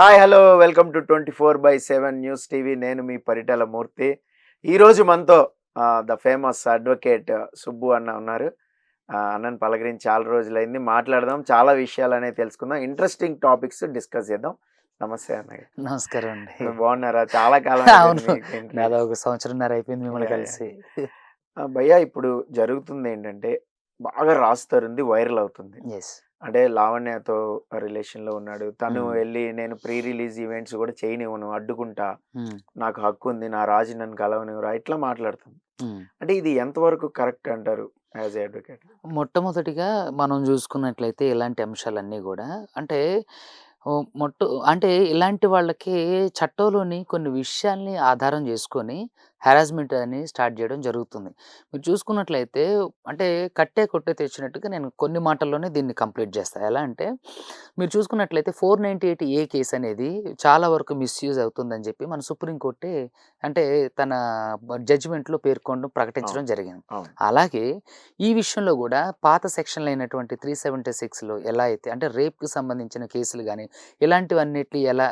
Hi hello welcome to 24/7 news TV. నేను మీ పరిటాల మూర్తి. ఈరోజు మనతో ద ఫేమస్ అడ్వకేట్ సుబ్బు అన్న ఉన్నారు. అన్నని పలకరించి చాలా రోజులైంది. మాట్లాడదాం, చాలా విషయాలనేవి తెలుసుకుందాం, ఇంట్రెస్టింగ్ టాపిక్స్ డిస్కస్ చేద్దాం. నమస్తే అన్నయ్య. నమస్కారం అండి. బాగున్నారా? చాలా కాలం అవును. అయిపోయింది మీకు ఇంటర్వ్యూ. నాదో ఒక సంవత్సరంన్నర అయిపోయింది మిమ్మల్ని యాహ్! యాహ్! కలిసి. భయ్యా, ఇప్పుడు జరుగుతుందేంటంటే బాగా రాస్తారుంది, వైరల్ అవుతుంది. యెస్. అంటే లావణ్యతో రిలేషన్‌లో ఉన్నాడు. తను హ్మ్. ఎళ్లి నేను ప్రీ రిలీజ్ ఈవెంట్స్ గూడా చేయనివ్వను, అడ్డుకుంటా. హ్మ్. నాకు హక్కుంది. నా రాజు నన్ను కలవనివ్వరా, ఇట్లా మాట్లాడుతుంది. హ్మ్. అంటే ఇది ఎంతవరకు కరెక్ట్ అంటారు యాస్ ఎ అడ్వకేట్? మొట్టమొదటిగా మనం జూసుకున్నట్లయితే ఇలాంటి అంశాలన్నీ గూడా అంటే అంటే ఇలాంటి వాళ్ళకి చట్టంలోని కొన్ని విషయాల్ని ఆధారం జేసుకొని హారాస్మెంట్ అని స్టార్ట్ జేయడం జరుగుతుంది. మీరు చూసుకున్నట్లయితే అంటే కట్టే కొట్టే తెచ్చినట్టుగా నేను కొన్ని మాటల్లోనే దీన్ని కంప్లీట్ జేస్తా. ఎలా అంటే మీరు చూసుకున్నట్లయితే 498 ఏ కేస్ అనేది చాలా వరకు మిస్‌యూజ్ అవుతుందని జెప్పి మన సుప్రీం కోర్టే అంటే తన జడ్జిమెంట్‌లో పేర్కొనడం ప్రకటించడం అవును. జరిగింది. అవును. అలాగే ఈ విషయంలో గూడా పాత సెక్షన్‌లయినటువంటి 376లో ఎలా అయితే అంటే రేప్‌కి సంబంధించిన కేసులు గాని, ఇలాంటివన్నిటిని ఎలా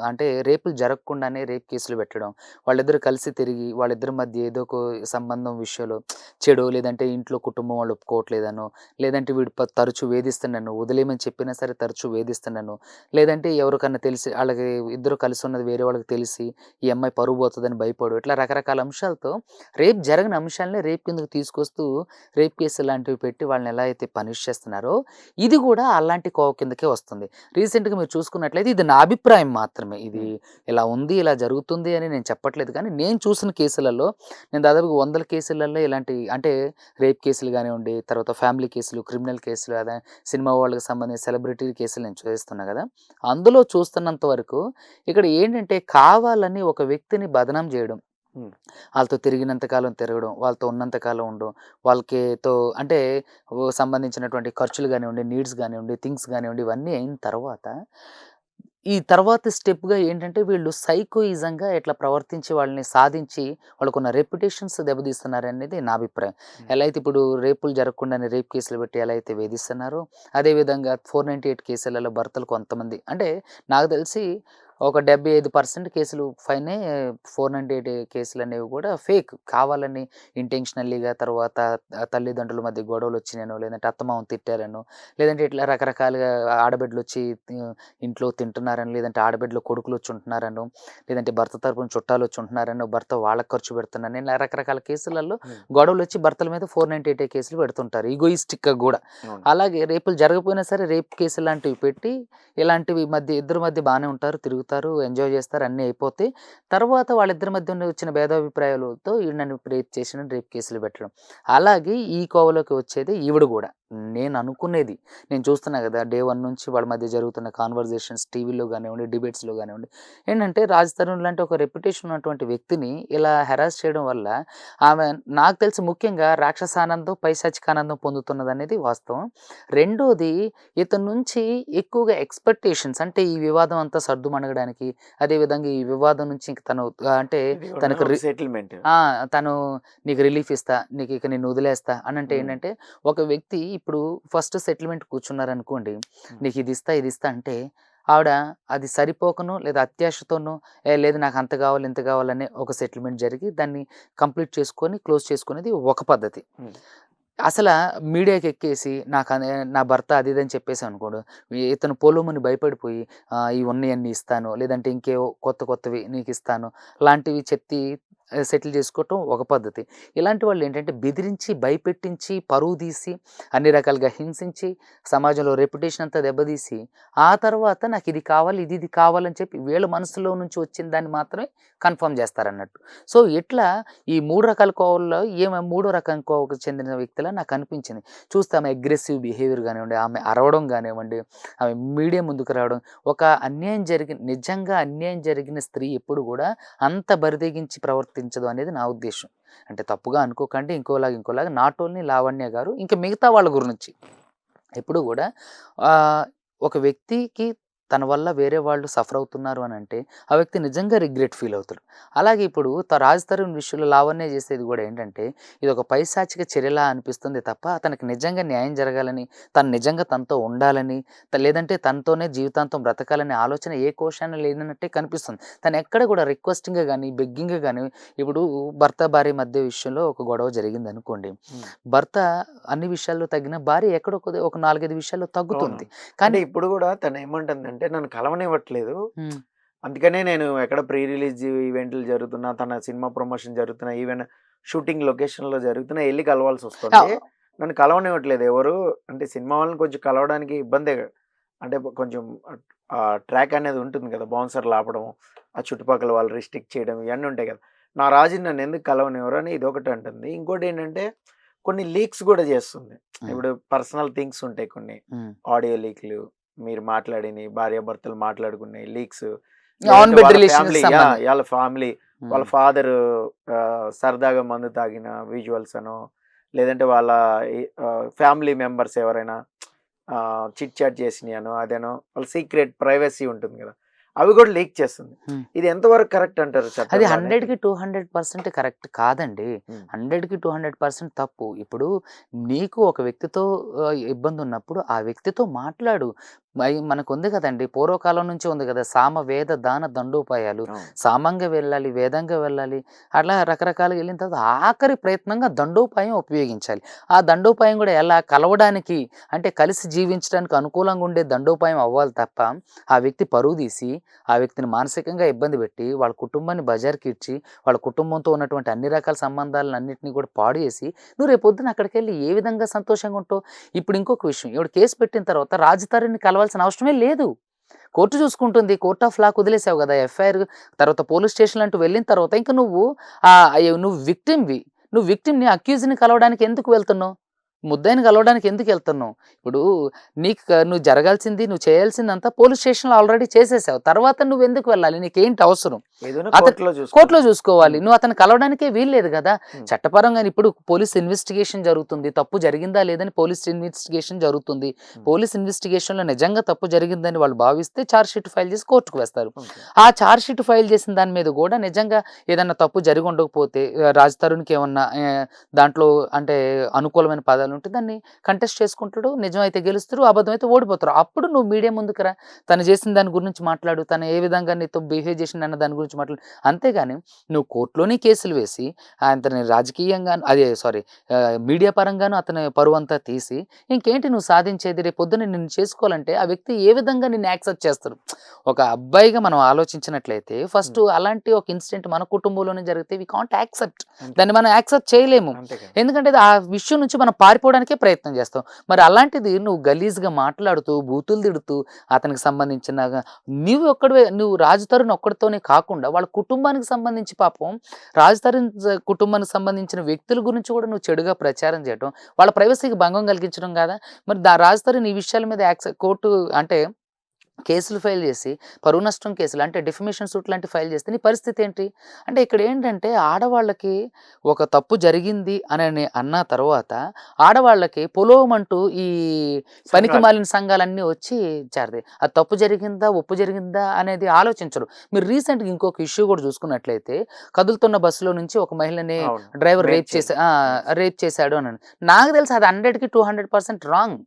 అంటే రేపులు జరగకుండానే రేప్ కేసులు పెట్టడం. వాళ్ళిద్దరూ కలిసి తిరిగి వాళ్ళిద్దరి మధ్య ఏదో ఒక సంబంధం విషయంలో చెడో లేదంటే ఇంట్లో కుటుంబం వాళ్ళు ఒప్పుకోవట్లేదనో, లేదంటే వీడు తరచూ వేధిస్తున్నాను, వదిలేయమని చెప్పినా సరే తరచూ వేధిస్తున్నాను, లేదంటే ఎవరికన్నా తెలిసి ఆళ్ళకి ఇద్దరు కలిసున్నది వేరే వాళ్ళకి తెలిసి ఈ అమ్మాయి పరువు పోతదని భయపడో, ఇట్లా రకరకాల అంశాలతో రేప్ జరగని అంశాలనే రేప్ కిందకి తీసుకొస్తూ రేప్ కేసులు లాంటివి పెట్టి వాళ్ళని ఎలా అయితే పనిష్ చేస్తున్నారో, ఇది గూడా అలాంటి కోవ కిందకే వస్తుంది. రీసెంట్‌గా మీరు చూసుకున్నట్లయితే ఇది నా అభిప్రాయం మాత్రమే. ఇది హ్మ్. ఇలా ఉంది, ఇలా జరుగుతుంది అని నేను చెప్పట్లేదు కానీ, నేను చూసిన కేసులలో నేను దాదాపుగా వందల కేసులలో ఇలాంటి అంటే రేప్ కేసులు గానివ్వండి, తర్వాత ఫ్యామిలీ కేసులు, క్రిమినల్ కేసులు సినిమా వాళ్ళకి సంబంధించి సెలబ్రిటీ కేసులు నేను చూస్తున్నా గదా! అందులో చూస్తున్నంత వరకు ఇక్కడ ఏంటంటే కావాలని ఒక వ్యక్తిని బదనాం జేయడం. హ్మ్. ఆళ్ళతో తిరిగినంత కాలం తిరగడం, వాళ్ళతో ఉన్నంత కాలం ఉండడం, వాళ్ళకితో అంటే సంబంధించినటువంటి ఖర్చులు గానివ్వండి, నీడ్స్ గానివ్వండి, థింగ్స్ గానివ్వండి, ఇవన్నీ అయిన తర్వాత, ఈ తర్వాత స్టెప్‌గా ఏంటంటే వీళ్ళు సైకోయిజంగా ఇట్లా ప్రవర్తించి వాళ్ళని సాధించి వాళ్ళకున్న రెప్యుటేషన్స్ దెబ్బతీస్తున్నారనేది నా అభిప్రాయం. హ్మ్. ఎలా అయితే ఇప్పుడు రేపులు జరగకుండానే రేప్ కేసులు పెట్టి ఎలా అయితే వేధిస్తున్నారో, అదే విధంగా 498 కేసులలో భర్తలు కొంతమంది అంటే నాకు తెలిసి ఒక 75% కేసులు ఫైనే 498 కేసులనేవి గూడా ఫేక్. కావాలని ఇంటెన్షనల్లీగా తర్వాత తల్లిదండ్రుల మధ్య గొడవలొచ్చినాయనో, లేదంటే అత్తమామని తిట్టారనో, లేదంటే ఇట్లా రకరకాలుగా ఆడబిడ్డలొచ్చి ఇంట్లో తింటున్నారని, లేదంటే ఆడబిడ్డలు కొడుకులొచ్చి ఉంటున్నారనో, లేదంటే భర్త తరపున చుట్టాలొచ్చి ఉంటున్నారనో, భర్త వాళ్ళకి ఖర్చు పెడుతున్నారని, ఇలా రకరకాల కేసులలో హ్మ్. గొడవలొచ్చి భర్తల మీద 498 కేసులు పెడుతుంటారు. ఈగోయిస్టిక్‌గా గూడా. అవును. అలాగే రేపులు జరగకపోయినా సరే రేప్ కేసులాంటివి పెట్టి, ఇలాంటివి ఇద్దరి మధ్య బానే ఉంటారు, తిరుగుతారు, ఎంజాయ్ జేస్తారు, అన్నీ అయిపోతాయి. తర్వాత వాళ్ళిద్దరి మధ్య వచ్చిన భేదాభిప్రాయాలతో ఈడు నన్ను రేప్ చేసిండని రేప్ కేసులు పెట్టడం. అలాగే ఈ కోవలోకి వచ్చేది ఈవిడ గూడా. నేననుకునేది నేను చూస్తున్నా గదా! డే 1 నుంచి వాళ్ళ మధ్య జరుగుతున్న కాన్వర్జేషన్స్ టీవీలో గానివ్వండి, డిబేట్స్‌లో గానివ్వండి, ఏంటంటే రాజ్ తరుణ్ లాంటి ఒక రెప్యుటేషన్ ఉన్నటువంటి వ్యక్తిని ఇలా హెరాస్ చేయడం వల్ల ఆమె నాకు తెలిసి ముఖ్యంగా రాక్షసానందం, పైశాచికానందం పొందుతున్నదనేది వాస్తవం. రెండోది ఇతని నుంచి ఎక్కువగా ఎక్స్‌పెక్టేషన్స్ అంటే ఈ వివాదం అంతా సద్దుమణగడానికి, అదే విధంగా ఈ వివాదం నుంచి ఇంక తను అంటే ఇది గూడా తనకు ఒక సెటిల్‌మెంట్. ఆ! తను నీకు రిలీఫ్ ఇస్తా, నీకిక నిన్ను వదిలేస్తా అనంటే హ్మ్. ఏంటంటే, ఒక వ్యక్తి ఇప్పుడు ఫస్ట్ సెటిల్‌మెంట్ కూర్చున్నారనుకోండి, హ్మ్. నీకిదిస్తా, ఇదిస్తా అంటే, ఆవిడ అది సరిపోకనో లేదా అత్యాశతోనో, లేదు నాకు అంత గావాలి, ఇంత గావాలని ఒక సెటిల్‌మెంట్ జరిగి, దాన్ని కంప్లీట్ చేసుకొని, క్లోజ్ చేసుకునేది ఒక పద్ధతి. హ్మ్. అసలా మీడియాకెక్కేసి నా భర్త అది ఇది అని చెప్పేసామనుకోండి, ఇతను పొలోమని భయపడిపోయి ఇవి ఉన్నయన్నీ ఇస్తాను, లేదంటే ఇంకేవో కొత్తవి నీకిస్తాను, లాంటివి చెప్పి సెటిల్ చేసుకోవటం ఒక పద్ధతి. ఇలాంటి వాళ్ళేంటంటే బెదిరించి, భయపెట్టించి, పరువు తీసి, అన్ని రకాలుగా హింసించి, సమాజంలో రెప్యుటేషన్ అంతా దెబ్బతీసి, ఆ తర్వాత నాకిది కావాలి, ఇది కావాలని చెప్పి వీళ్ళ మనసులో నుంచి వచ్చిన దాన్ని మాత్రమే కన్ఫర్మ్ జేస్తారన్నట్టు. సో, ఇట్లా ఈ 3 రకాల కోవల్లో ఈమె మూడో రకం కోవకు చెందిన వ్యక్తిలా నాకనిపించింది. చూస్తే ఆమె అగ్రెసివ్ బిహేవియర్ గానివ్వండి, ఆమె అరవడం గానివ్వండి, ఆమె మీడియా ముందుకు రావడం, నిజంగా అన్యాయం జరిగిన స్త్రీ ఎప్పుడు గూడా అంత బరితెగించి ప్రవర్తించదు అనేది నా ఉద్దేశ్యం. అంటే తప్పుగా అనుకోకండి, ఇంకోలాగా నాట్ ఓన్లీ లావణ్య గారు, ఇంకా మిగతా వాళ్ళ గురించి ఎప్పుడు గూడా ఆహ్, ఒక వ్యక్తికి తన వల్ల వేరే వాళ్ళు సఫర్ అవుతున్నారు అని అంటే ఆ వ్యక్తి నిజంగా రిగ్రెట్ ఫీల్ అవుతాడు. అలాగే ఇప్పుడు రాజ్ తరుణ్ విషయంలో లావణ్య చేసేది కూడా ఏంటంటే ఇది ఒక పైశాచిక చర్యలా అనిపిస్తుంది తప్ప అతనికి నిజంగా న్యాయం జరగాలని, తను నిజంగా తనతో ఉండాలని, లేదంటే తనతోనే జీవితాంతం బ్రతకాలనే ఆలోచన ఏ కోశాన లేనట్టే కనిపిస్తుంది. తను ఎక్కడ కూడా రిక్వెస్టింగ్గా కానీ బెగ్గింగ్గా కానీ ఇప్పుడు భర్త భార్య మధ్య విషయంలో ఒక గొడవ జరిగింది అనుకోండి, భర్త అన్ని విషయాల్లో తగ్గిన భార్య ఎక్కడో ఒక 4-5 విషయాల్లో తగ్గుతుంది. అంటే కానీ ఇప్పుడు కూడా తను ఏమంటుందంటే నన్ను కలవనివ్వట్లేదు. హ్మ్. అందుకనే నేను ఎక్కడ ప్రీ రిలీజ్ ఈవెంట్లు జరుగుతున్నా, తన సినిమా ప్రమోషన్ జరుగుతున్నా, ఈవెన్ షూటింగ్ లొకేషన్‌లో జరుగుతున్నా ఎళ్లి కలవాల్సి వస్తుంది. నన్ను కలవనివ్వట్లేదు ఎవరు. అంటే సినిమా వాళ్ళని కొంచెం కలవడానికి ఇబ్బందే. అంటే కొంచెం ట్రాక్ అనేది ఉంటుంది కదా! బౌన్సర్లు ఆపడం, ఆ చుట్టుపక్కల వాళ్ళు రిస్ట్రిక్ట్ చేయడం ఇవన్నీ ఉంటాయి కదా! నా రాజుని నన్ను ఎందుకు కలవనివ్వరు అని ఇదొకటి అంటుంది. ఇంకోటేంటంటే కొన్ని లీక్స్ కూడా చేస్తుంది. ఇప్పుడు పర్సనల్ థింగ్స్ ఉంటాయి కొన్ని. ఆడియో లీక్‌లు, మీరు మాట్లాడినయి, భార్యాభర్తలు మాట్లాడుకున్నయి లీక్స్. ఆన్ లేదంటే బెడ్ వాళ్ళ రిలేషన్‌కి ఫ్యామిలీ సంబంధించి. వాళ్ళ ఫ్యామిలీ వాళ్ళ ఫాదరు సరదాగా మందు తాగిన విజువల్స్ అనో, లేదంటే వాళ్ళ ఫ్యామిలీ మెంబర్స్ ఎవరైనా చిట్ చాట్ చేసినయనో, అదనో వాళ్ళ సీక్రెట్ ప్రైవసీ ఉంటుంది కదా! అవి కూడా లీక్ చేస్తుంది. ఇది ఎంతవరకు కరెక్ట్ అంటారు అది చట్టంలో అనేది? 100కి 200% కరెక్ట్ కాదండి. హ్మ్. 100కి 200% తప్పు. ఇప్పుడు నీకు ఒక వ్యక్తితో ఇబ్బంది ఉన్నప్పుడు ఆ వ్యక్తితో మాట్లాడు. మనకుంది కదండీ! పూర్వకాలం నుంచి ఉంది కదా! సామ, వేద, దాన, దండోపాయాలు. అవును. సామంగా వెళ్ళాలి, వేదంగా వెళ్ళాలి. అట్లా రకరకాలుగా వెళ్ళిన తర్వాత ఆఖరి ప్రయత్నంగా దండోపాయం ఉపయోగించాలి. ఆ దండోపాయం కూడా ఎలా కలవడానికి అంటే కలిసి జీవించడానికి అనుకూలంగా ఉండే దండోపాయం అవ్వాలి తప్ప ఆ వ్యక్తి పరువు తీసి, ఆ వ్యక్తిని మానసికంగా ఇబ్బంది పెట్టి, వాళ్ళ కుటుంబాన్ని బజార్‌కిడ్చి, వాళ్ళ కుటుంబంతో ఉన్నటువంటి అన్ని రకాల సంబంధాలన్నిటిని కూడా పాడు చేసి, నువ్వు రేపొద్దున అక్కడికెళ్ళి ఏ విధంగా సంతోషంగా ఉంటావు? ఇప్పుడు ఇంకొక విషయం, ఈవిడ కేస్ పెట్టిన తర్వాత రాజ్ తరుణ్‌ని కలవాల్సిన అవసరమే లేదు. కోర్టు చూసుకుంటుంది. కోర్ట్ ఆఫ్ లాకి వదిలేసావు గదా! ఎఫ్ఐఆర్ తర్వాత పోలీస్ స్టేషన్‌లు అంటూ వెళ్ళిన తర్వాత ఇంక నువ్వు నువ్వు విక్టిమ్‌వి. నువ్వు విక్టిమ్‌ని, అక్యూజ్‌ని కలవడానికి ఎందుకు వెళ్తున్నావు? ముద్దాయిని కలవడానికి ఎందుకెళ్తున్నావు? ఇప్పుడు నువ్వు జరగాల్సింది, నువ్వు చేయాల్సిందంతా పోలీస్ స్టేషన్‌లో ఆల్రెడీ చేసేసావు. తర్వాత నువ్వెందుకు వెళ్ళాలి? నీకేంటి అవసరం? ఏదైనా అతను కోర్టులో కోర్ట్‌లో చూసుకోవాలి. చూసుకోవాలి. నువ్వు అతన్ని కలవడానికే వీల్లేదు గదా! హ్మ్. చట్టపరంగాను ఇప్పుడు పోలీస్ ఇన్వెస్టిగేషన్ జరుగుతుంది. తప్పు జరిగిందా లేదని పోలీస్ ఇన్వెస్టిగేషన్ జరుగుతుంది. పోలీస్ ఇన్వెస్టిగేషన్‌లో నిజంగా తప్పు జరిగిందని వాళ్ళు భావిస్తే చార్జ్ షీట్ ఫైల్ చేసి కోర్ట్‌కి వేస్తారు. ఓకే. ఆ చార్జ్ షీట్ ఫైల్ చేసిన దాని మీద గూడా నిజంగా ఏదన్నా తప్పు జరిగి ఉండకపోతే రాజ్ తరుణ్‌కి ఏమన్నా దాంట్లో అంటే అనుకూలమైన పదాలుంటే దాన్ని కంటెస్ట్ చేసుకుంటాడు. నిజమైతే గెలుస్తారు, అబద్ధమైతే ఓడిపోతారు. అప్పుడు నువ్వు మీడియా ముందుకు రా. తను చేసిన దాని గురించి మాట్లాడు. తను ఏ విధంగా నీతో బిహేవ్ చేసిండన్న దాని గురించి మాట్లాడు. అంతేగాని నువ్వు కోర్ట్‌లోని కేసులు వేసి అతని రాజకీయంగాను అదే సారీ మీడియా పరంగాను అతని పరువంతా తీసి ఇంకేంటి నువ్వు సాధించేది? రేపొద్దున నిన్ను చేసుకోవాలంటే ఆ వ్యక్తి ఏ విధంగా నిన్ను యాక్సెప్ట్ చేస్తారు? ఒక అబ్బాయిగా మనం ఆలోచించినట్లయితే ఫస్ట్ అలాంటి ఒక ఇన్సిడెంట్ మన కుటుంబంలోనే జరిగితే వి కాంట్ యాక్సెప్ట్. అంతే. దాన్ని మనం యాక్సెప్ట్ చేయలేము. అంతే కదా! ఎందుకంటే ఆ విషయం నుంచి మనం పారిపోవడానికే ప్రయత్నం చేస్తాం. మరి అలాంటిది నువ్వు గలీజ్‌గా మాట్లాడుతూ, బూతులు తిడుతూ అతనికి సంబంధించిన నువ్వు రాజ్ తరుణ్ ఒక్కడితోనే కాకుండా వాళ్ళ కుటుంబానికి సంబంధించి పాపం రాజ్ తరుణ్ కుటుంబానికి సంబంధించిన వ్యక్తుల గురించి కూడా నువ్వు చెడుగా ప్రచారం చేయటం, వాళ్ళ ప్రైవసీకి భంగం కలిగించడం కాదా? మరి రాజ్ తరుణ్ ఈ విషయాల మీద కోర్టు అంటే కేసులు ఫైల్ చేసి, పరువు నష్టం కేసులు అంటే డిఫమేషన్ సూట్ లాంటివి ఫైల్ చేస్తే నీ పరిస్థితి ఏంటి? అంటే ఇక్కడ ఏంటంటే ఆడవాళ్ళకి ఒక తప్పు జరిగింది అనని అన్న తర్వాత ఆడవాళ్ళకి పొలోమంటూ ఈ పనికి సంఘాలు. మాలిన సంఘాలన్నీ వచ్చి చేరతాయి. అది తప్పు జరిగిందా, ఒప్పు జరిగిందా అనేది ఆలోచించరు. మీరు రీసెంట్‌గా ఇంకొక ఇష్యూ కూడా చూసుకున్నట్లయితే కదులుతున్న బస్సులో నుంచి ఒక మహిళని అవును. డ్రైవర్ రేప్ చేసి. రేప్. రేప్ చేశాడు అని. నాకు తెలిసి అది 100కి 200% రాంగ్.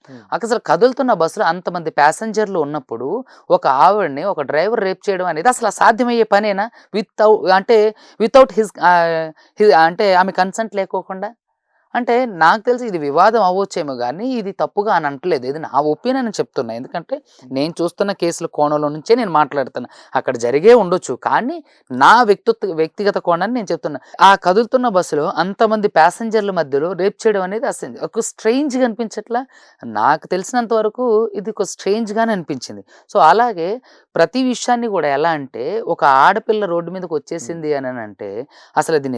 హ్మ్. అసలు కదులుతున్న బస్సులో అంతమంది ప్యాసింజర్లు ఉన్నప్పుడు ఒక ఆవిడని ఒక డ్రైవర్ రేప్ చేయడం అనేది అసలు సాధ్యమయ్యే పనేనా? వితౌట్ అంటే ఆమె కన్సెంట్ లేకోకుండా? అంటే నాకు తెలిసి ఇది వివాదం అవ్వచ్చేమో గానీ, ఇది తప్పుగా అని అంటలేదు. ఇది నా ఒపీనియన్ చెప్తున్నా. ఎందుకంటే, నేను చూస్తున్న కేసుల కోణంలో నుంచే నేను మాట్లాడుతున్నా. అక్కడ జరిగే ఉండొచ్చు. కానీ, నా వ్యక్తిగత కోణాన్ని నేను చెప్తున్నా. ఆ కదులుతున్న బస్సులో అంతమంది ప్యాసింజర్ల మధ్యలో రేప్ చేయడం అనేది అసలు ఒక స్ట్రేంజ్‌గా అనిపించట్లా? నాకు తెలిసినంత వరకు ఇది ఒక స్ట్రేంజ్‌గానే అనిపించింది. సో, అలాగే ప్రతి విషయాన్ని గూడా ఎలా అంటే, ఒక ఆడపిల్ల రోడ్డు మీదకొచ్చేసింది అననంటే, అసలది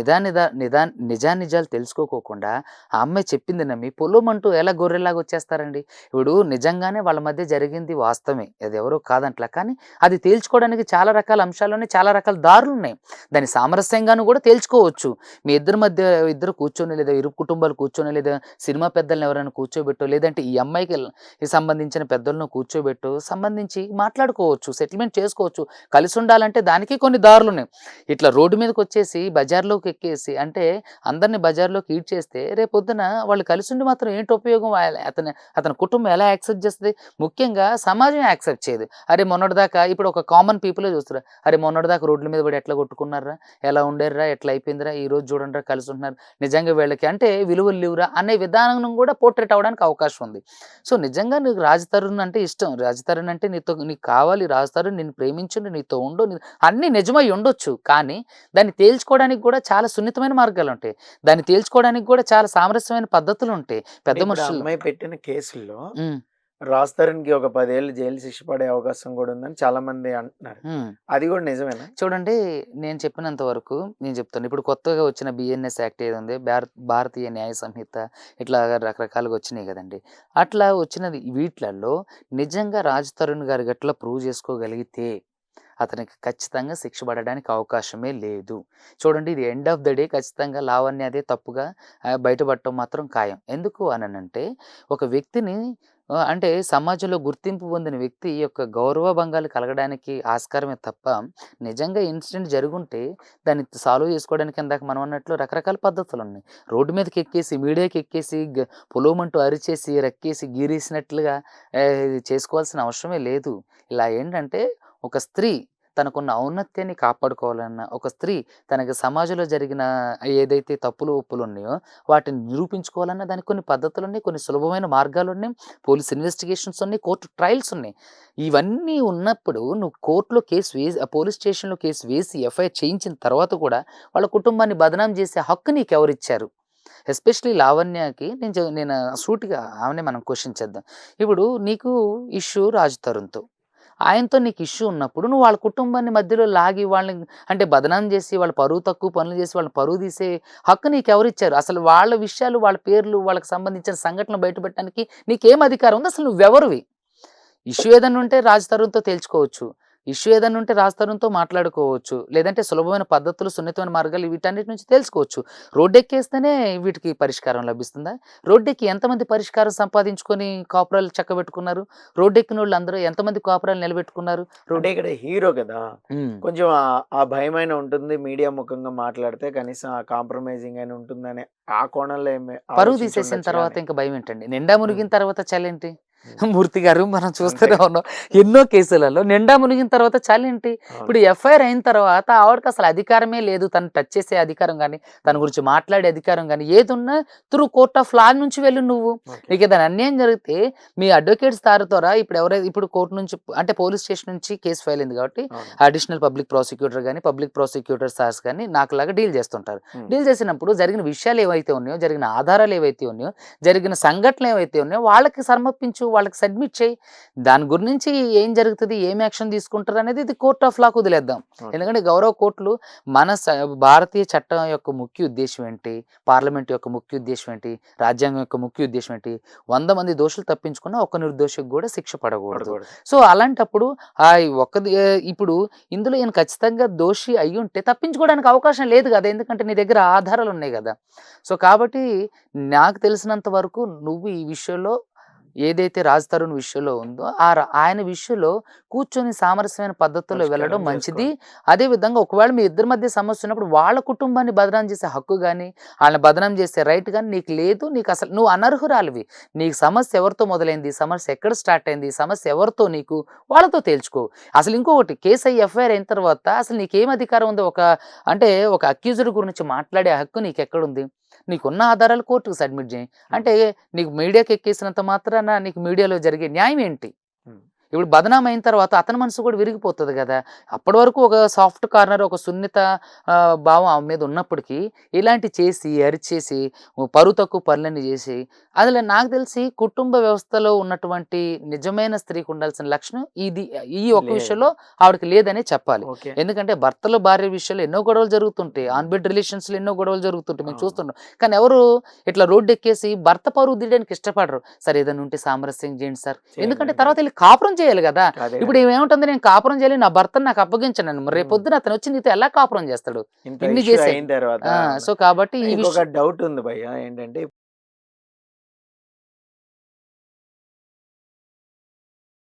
నిజానిజాలు తెలుసుకోకోకుండా ఆ అమ్మాయి చెప్పింది నమ్మి పొలోమంటూ ఎలా గొర్రెలాగా వచ్చేస్తారండి? ఇప్పుడు నిజంగానే వాళ్ళ మధ్య జరిగింది వాస్తవమే. అది ఎవరో కాదంట్లా. కానీ అది తేల్చుకోవడానికి చాలా రకాల అంశాలున్నాయి. చాలా రకాల దారులున్నాయి. దాన్ని సామరస్యంగాను కూడా తేల్చుకోవచ్చు. మీ ఇద్దరి మధ్య ఇద్దరు కూర్చొని లేదా ఇరు కుటుంబాలు కూర్చొని లేదా సినిమా పెద్దల్ని ఎవరైనా కూర్చోబెట్టో లేదంటే ఈ అమ్మాయికి సంబంధించిన పెద్దలను కూర్చోబెట్టో సంబంధించి మాట్లాడుకోవచ్చు. సెటిల్మెంట్ చేసుకోవచ్చు. కలిసి ఉండాలంటే దానికి కొన్ని దారులున్నాయి. ఇట్లా రోడ్డు మీదకొచ్చేసి బజార్‌లోకి ఎక్కేసి అంటే అందరిని బజార్‌లోకి ఈడ్చేస్తే రేపొద్దున వాళ్ళు కలిసుండి మాత్రం ఏంటి ఉపయోగం? అతని కుటుంబం ఎలా యాక్సెప్ట్ చేస్తది? ముఖ్యంగా సమాజం యాక్సెప్ట్ చేయదు. అరే మొన్నటిదాకా ఇప్పుడు ఒక కామన్ పీపులే చూస్తుర్రు. అరే మొన్నటిదాకా రోడ్ల మీద పడి ఎట్లా కొట్టుకున్నార్రా? ఎలా ఉండార్రా? ఎట్లా అయిపోయిందిరా? ఈరోజు చూడండిరా కలిసుంటున్నారు. నిజంగా వీళ్ళకి అంటే విలువలు లేవురా అనే విధానం కూడా పోర్ట్రేట్ అవ్వడానికి అవకాశం ఉంది. సో నిజంగా నీకు రాజ్ తరుణ్ అంటే ఇష్టం. రాజ్ తరుణ్ అంటే నీకు కావాలి. రాజ్ తరుణ్ నిన్ను ప్రేమించుండు, నీతో ఉండు. అన్నీ నిజమై ఉండొచ్చు. కానీ దాన్ని తేల్చుకోవడానికి కూడా చాలా సున్నితమైన మార్గాలుంటాయి. దాన్ని తేల్చుకోవడానికి కూడా చాలా సామరస్యమైన పద్ధతులుంటాయి. పెద్ద ఇప్పుడు ఆ మనుషులు అమ్మాయి పెట్టిన కేసుల్లో హ్మ్. రాజ్ తరుణ్‌కి ఒక 10 ఏళ్ళు జైలు శిక్ష పడే అవకాశం కూడా ఉందని చాలా మంది అంటున్నారు. హ్మ్. అది కూడా నిజమేనా? చూడండి నేను చెప్పినంత వరకు నేను చెప్తాను. ఇప్పుడు కొత్తగా వచ్చిన బిఎన్ఎస్ యాక్ట్ ఏది ఉంది భారతీయ న్యాయ సంహిత ఇట్లా రకరకాలుగా వచ్చినాయి కదండీ. అట్లా వచ్చినది వీట్లల్లో నిజంగా రాజ్ తరుణ్ గారు గట్లా ప్రూవ్ చేసుకోగలిగితే అతనికి ఖచ్చితంగా శిక్ష పడడానికి అవకాశమే లేదు. చూడండి ఇది ఎండ్ ఆఫ్ ద డే ఖచ్చితంగా లావణ్య అదే తప్పుగా బయటపడటం మాత్రం ఖాయం. ఎందుకు అనంటే ఒక వ్యక్తిని అంటే సమాజంలో గుర్తింపు పొందిన వ్యక్తి యొక్క గౌరవభంగాలు కలగడానికి ఆస్కారమే తప్ప నిజంగా ఇన్సిడెంట్ జరుగుంటే దాన్ని సాల్వ్ చేసుకోవడానికి ఇందాక మనం అన్నట్లు రకరకాల పద్ధతులున్నాయి. రోడ్డు మీదకి ఎక్కేసి మీడియాకి ఎక్కేసి పొలోమంటూ అరిచేసి రక్కేసి గీరేసినట్లుగా చేసుకోవాల్సిన అవసరమే లేదు. ఇలా ఏంటంటే ఒక స్త్రీ తనకున్న ఔన్నత్యాన్ని కాపాడుకోవాలన్నా, ఒక స్త్రీ తనకి సమాజంలో జరిగిన ఏదైతే తప్పులు, ఒప్పులు ఉన్నాయో వాటిని నిరూపించుకోవాలన్నా దానికి కొన్ని పద్ధతులున్నాయి, కొన్ని సులభమైన మార్గాలున్నాయి, పోలీస్ ఇన్వెస్టిగేషన్స్ ఉన్నాయి, కోర్టు ట్రయల్స్ ఉన్నాయి. ఇవన్నీ ఉన్నప్పుడు నువ్వు కోర్టులో కేసు వేసి పోలీస్ స్టేషన్‌లో కేసు వేసి ఎఫ్ఐఆర్ చేయించిన తర్వాత కూడా వాళ్ళ కుటుంబాన్ని బదనాం చేసే హక్కు నీకెవరిచ్చారు? ఎస్పెషల్లీ లావణ్యకి నేను సూటిగా ఆమెనే మనం క్వెషన్ చేద్దాం. ఇప్పుడు నీకు ఇష్యూ రాజ్ తరుణ్‌తో. ఆయనతో నీకు ఇష్యూ ఉన్నప్పుడు నువ్వు వాళ్ళ కుటుంబాన్ని మధ్యలో లాగి వాళ్ళని అంటే బదనాం చేసి వాళ్ళ పరువు తక్కువ పనులు చేసి వాళ్ళ పరువు తీసే హక్కు నీకెవరిచ్చారు? అసలు వాళ్ళ విషయాలు, వాళ్ళ పేర్లు, వాళ్ళకి సంబంధించిన సంఘటనలు బయటపెట్టడానికి నీకేం అధికారం ఉంది? అసలు నువ్వెవరివి? ఇష్యూ ఏదన్నా ఉంటే రాజ్ తరుణ్‌తో తేల్చుకోవచ్చు. ఇష్యూ ఏదన్నా ఉంటే రాజ్ తరుణ్‌తో మాట్లాడుకోవచ్చు. లేదంటే సులభమైన పద్ధతులు, సున్నితమైన మార్గాలు వీటన్నిటి నుంచి తెలుసుకోవచ్చు. రోడ్డెక్కేస్తేనే వీటికి పరిష్కారం లభిస్తుందా? రోడ్డెక్కి ఎంతమంది పరిష్కారం సంపాదించుకొని కాపురాలు చక్కబెట్టుకున్నారు? రోడ్డెక్కినోళ్ళందరూ ఎంతమంది కాపురాలు నిలబెట్టుకున్నారు? అంటే ఇక్కడ హీరో కదా! హ్మ్. కొంచెం ఆ భయమైనా ఉంటుంది. మీడియా ముఖంగా మాట్లాడితే కనీసం ఆ కాంప్రమైజింగ్ అయినా ఉంటుందనే ఆ కోణంలో ఏమి పరువు తీసేసిన ఆలోచించుండొచ్చుగా తర్వాత అని. ఇంక భయమేంటండి? నిండా మునిగిన హ్మ్. తర్వాత చలేంటి? హ్మ్. మూర్తి గారు మనం చూస్తూనే అంతేగా. ఉన్నాం. ఎన్నో కేసులలో నిండా మునిగిన తర్వాత చలేంటి? అవును. ఇప్పుడు ఎఫ్ఐఆర్ అయిన తర్వాత ఆవిడకసలు అధికారమే లేదు. తను టచ్ చేసే అధికారం గాని, తన గురించి మాట్లాడే అధికారం గాని ఏదున్నా త్రూ కోర్ట్ ఆఫ్ లా నుంచి వెళ్ళు నువ్వు. ఓకే. నీకేదైనా అన్యాయం జరిగితే మీ అడ్వకేట్స్ ద్వారా ఇప్పుడు కోర్ట్ నుంచి అంటే పోలీస్ స్టేషన్ నుంచి కేసు ఫైల్ అయింది కాబట్టి అవును. అడిషనల్ పబ్లిక్ ప్రాసిక్యూటర్ గాని, పబ్లిక్ ప్రాసిక్యూటర్ సార్స్ గాని నాకులాగా డీల్ చేస్తుంటారు. హ్మ్. డీల్ చేసినప్పుడు జరిగిన విషయాలు ఏవైతే ఉన్నాయో, జరిగిన ఆధారాలు ఏవైతే ఉన్నాయో, జరిగిన సంఘటనలు ఏవైతే ఉన్నాయో వాళ్ళకి సమర్పించు, వాళ్ళకి సబ్మిట్ చేయి. దాని గురించి ఏం జరుగుతది, ఏం యాక్షన్ తీసుకుంటారు అనేది ఇది కోర్ట్ ఆఫ్ లాకు వదిలేద్దాం. ఓకే. ఎందుకంటే గౌరవ కోర్టులు మన భారతీయ చట్టం యొక్క ముఖ్య ఉద్దేశ్యం ఏంటి, పార్లమెంట్ యొక్క ముఖ్య ఉద్దేశ్యం ఏంటి, రాజ్యాంగం యొక్క ముఖ్య ఉద్దేశ్యం ఏంటి, 100 మంది దోషులు తప్పించుకున్న ఒక్క నిర్దోషికి కూడా శిక్ష పడకూడదు. పడకూడదు. సో అలాంటప్పుడు ఇప్పుడు ఇందులో ఈయన ఖచ్చితంగా దోషి అయ్యుంటే తప్పించుకోవడానికి అవకాశం లేదు కదా! ఎందుకంటే నీ దగ్గర ఆధారాలు ఉన్నాయి గదా! సో కాబట్టి నాకు తెలిసినంత వరకు నువ్వు ఈ విషయంలో ఏదైతే రాజ్ తరుణ్ విషయంలో ఉందో ఆయన విషయంలో కూర్చొని సామరస్యమైన పద్ధతుల్లో వెళ్ళడం పరిష్కారం మంచిది. చేసుకోవాలి. అదే విధంగా ఒకవేళ మీ ఇద్దరి మధ్య సమస్య ఉన్నప్పుడు వాళ్ళ కుటుంబాన్ని బదనాం చేసే హక్కు గాని, ఆళ్ళని బదనాం చేసే రైట్ గాని నీకు లేదు. నీకసలు నువ్వు అనర్హురాలివి. నీకు సమస్య ఎవరితో మొదలైంది? ఈ సమస్య ఎక్కడ స్టార్ట్ అయింది? ఈ సమస్య ఎవరితో నీకు? వాళ్ళతో తేల్చుకో. అసలు ఇంకొకటి కేసు అయ్యి ఎఫ్ఐఆర్ అయిన తర్వాత అసలు నీకేం అధికారం ఉంది? ఒక అక్యూజ్డ్ గురించి మాట్లాడే హక్కు నీకెక్కడుంది? నీకున్న ఆధారాలు కోర్టుకు సబ్మిట్ చేయి. అంటే నీకు మీడియాకి ఎక్కేసినంత మాత్రాన నీకు మీడియాలో జరిగే న్యాయం ఏంటి? హ్మ్. ఇప్పుడు బదనాం అయిన తర్వాత అతని మనసు కూడా విరిగిపోతది గదా! అప్పటి వరకు ఒక సాఫ్ట్ కార్నర్, ఒక సున్నిత భావం ఆమె మీద ఉన్నప్పటికీ, ఇలాంటివి చేసి, అరిచేసి, పరువు తక్కువ పనులన్నీ జేసి, అసలు నాకు తెలిసి కుటుంబ వ్యవస్థలో ఉన్నటువంటి నిజమైన స్త్రీకి ఉండాల్సిన లక్షణం ఈ ఒక్క లేదు. విషయంలో ఆవిడకి లేదనే చెప్పాలి. ఓకే. ఎందుకంటే భర్తలు, భార్య విషయంలో ఎన్నో గొడవలు జరుగుతుంటాయి. ఆన్ బెడ్ రిలేషన్స్‌లో ఎన్నో గొడవలు జరుగుతుంటాయి. మేము అవును. చూస్తున్నాం. కానీ ఎవరు ఇట్లా రోడ్డెక్కేసి భర్త పరువు తీయడానికి ఇష్టపడరు. సార్ ఏదైనా ఉంటే సామరస్యం చేయండి సార్. ఎందుకంటే చేయండి. తర్వాత ఎళ్లి కాపురం చేయాలి గదా! అదే ఇప్పుడు కదా. ఈమేమంటుంది, నేను కాపురం చేయాలి, నా భర్తని నాకు అప్పగించండి. మరి హ్మ్. రేపొద్దున అతను వచ్చి నీతో ఎలా కాపురం చేస్తాడు? ఇంత ఇన్ని ఇష్యూ చేశాక. అయిన తర్వాత ఆ! అవును. సో, కాబట్టి ఈ ఇంకొక డౌట్ ఉంది భయ్యా ఏంటంటే